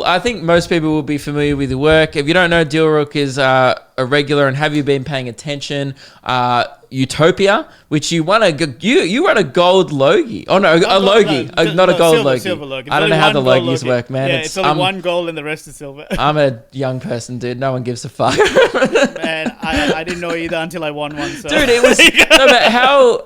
I think most people will be familiar with your work. If you don't know, Dilruk is a regular, and have you been paying attention? Utopia, which you won you won a gold Logie. Oh no, a Logie, not a gold Logie. Silver Logie. I don't know how the Logies work, man. Yeah, it's only one gold and the rest is silver. I'm a young person, dude. No one gives a fuck. Man, I didn't know either until I won one. So. Dude, it was no, but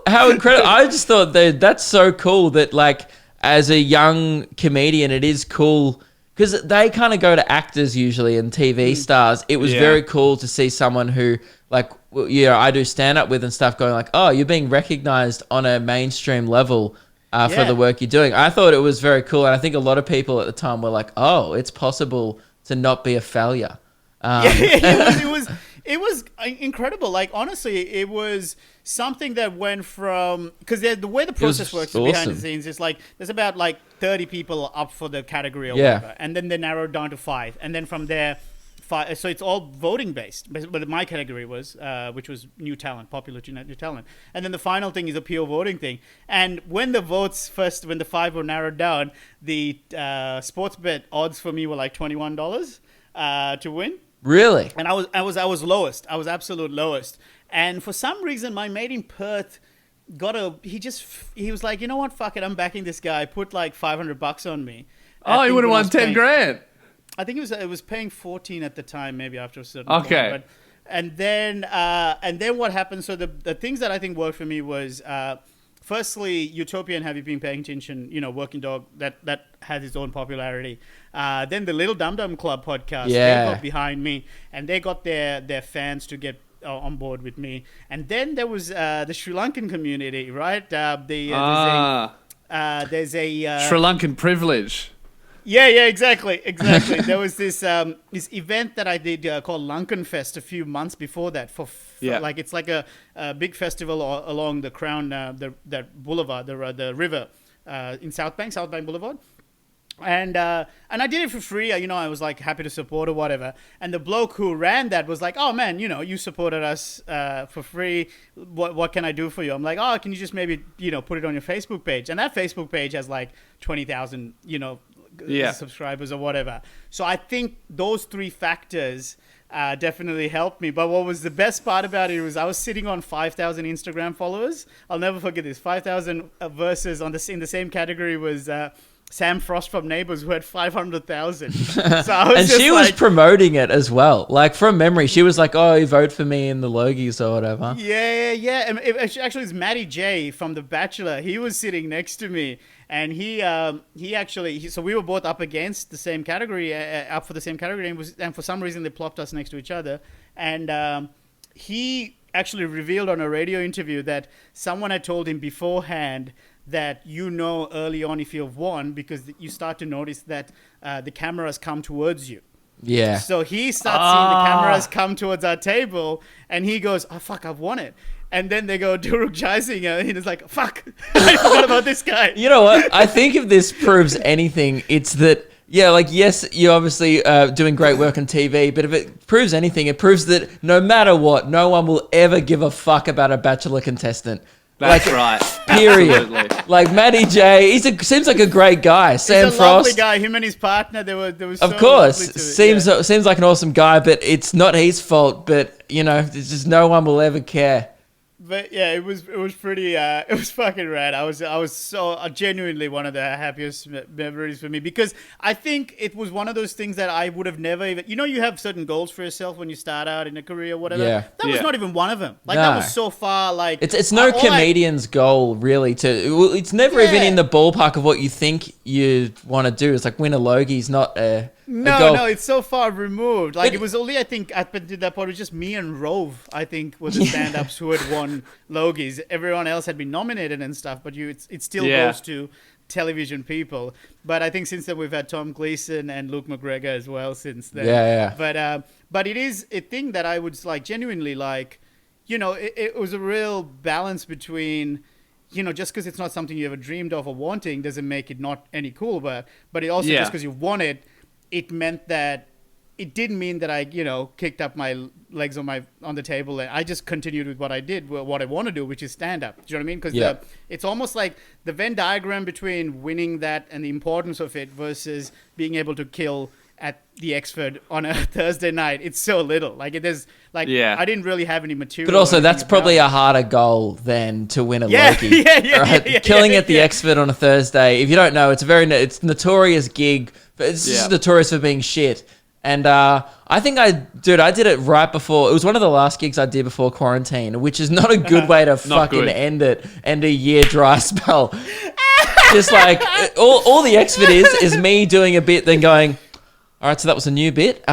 how incredible! I just thought that's so cool that like as a young comedian, it is cool. Because they kind of go to actors usually and TV stars. It was very cool to see someone who, like, I do stand-up with and stuff going like, oh, you're being recognized on a mainstream level for the work you're doing. I thought it was very cool. And I think a lot of people at the time were like, oh, it's possible to not be a failure. It was incredible. Like, honestly, it was something that went from... Because the way the process works behind the scenes is like, there's about like 30 people up for the category or whatever. And then they narrow it down to 5. And then from there, 5. So it's all voting based. But my category was, which was new talent, popular new talent. And then the final thing is a pure voting thing. And when the votes when the 5 were narrowed down, the sports bet odds for me were like $21 to win. Really? And I was lowest. I was absolute lowest. And for some reason, my mate in Perth he was like, you know what? Fuck it. I'm backing this guy. Put like $500 on me. Oh, he would have won 10 grand. I think it was paying 14 at the time, maybe after a certain Okay. point. And then what happened? So the things that I think worked for me was, firstly, Utopia and Have You Been Paying Attention, Working Dog, that has its own popularity. Then the Little Dum Dum Club podcast, they got behind me, and they got their fans to get on board with me. And then there was the Sri Lankan community, right? There's a Sri Lankan privilege. Yeah, exactly. There was this event that I did called Lankan Fest a few months before that. Like it's like a big festival along the Crown, that boulevard, the river in South Bank Boulevard. And I did it for free. I was like happy to support or whatever. And the bloke who ran that was like, "Oh man, you supported us for free. What can I do for you?" I'm like, "Oh, can you just maybe put it on your Facebook page?" And that Facebook page has like 20,000 subscribers or whatever. So I think those 3 factors definitely helped me. But what was the best part about it was I was sitting on 5,000 Instagram followers. I'll never forget this. 5,000 versus in the same category was Sam Frost from Neighbours, who had 500,000. So I was she was promoting it as well. Like from memory, she was like, "Oh, you vote for me in the Logies or whatever." Yeah. And actually, it's Matty J from The Bachelor. He was sitting next to me, and so we were both up against the same category, up for the same category, and for some reason they plopped us next to each other. And he actually revealed on a radio interview that someone had told him beforehand that early on if you've won, because you start to notice that the cameras come towards you. Yeah. So he starts seeing the cameras come towards our table, and he goes, "Oh fuck, I've won it." And then they go, Dilruk Jayasinha, and he's like, "Fuck, I forgot about this guy." You know what? I think if this proves anything, it's that yes, you're obviously doing great work on TV, but if it proves anything, it proves that no matter what, no one will ever give a fuck about a Bachelor contestant. That's right. Period. Absolutely. Like Matty J, seems like a great guy. Sam He's a Frost, lovely guy. Him and his partner, they were so of course, lovely to it. seems like an awesome guy, but it's not his fault. But there's just no one will ever care. But yeah, it was pretty. It was fucking rad. I was so genuinely one of the happiest memories for me, because I think it was one of those things that I would have never even. You have certain goals for yourself when you start out in a career or whatever. Yeah. That was not even one of them. Like that was so far. Like it's no comedian's goal really to. It's never even in the ballpark of what you think you want to do. It's like win a Logie's not a. No, it's so far removed. Like, it was only, I think, up until that point, it was just me and Rove, I think, were the stand-ups who had won Logies. Everyone else had been nominated and stuff, but it still goes to television people. But I think since then, we've had Tom Gleeson and Luke McGregor as well since then. Yeah. But it is a thing that I would, like, genuinely, like, it was a real balance between... just because it's not something you ever dreamed of or wanting doesn't make it not any cool. But it also, just because you want it, it meant that it didn't mean that I, kicked up my legs on the table and I just continued with what I did, what I want to do, which is stand up. Do you know what I mean? Because it's almost like the Venn diagram between winning that and the importance of it versus being able to kill at the Exford on a Thursday night. It's so little. Like there's like I didn't really have any material. But also that's probably a harder goal than to win a Logie. Killing at the Exford on a Thursday. If you don't know, it's notorious gig. It's just notorious for being shit. And I think I did it right before. It was one of the last gigs I did before quarantine, which is not a good way to fucking end a year dry spell. Just like all the Exford is me doing a bit, then going, all right, so that was a new bit.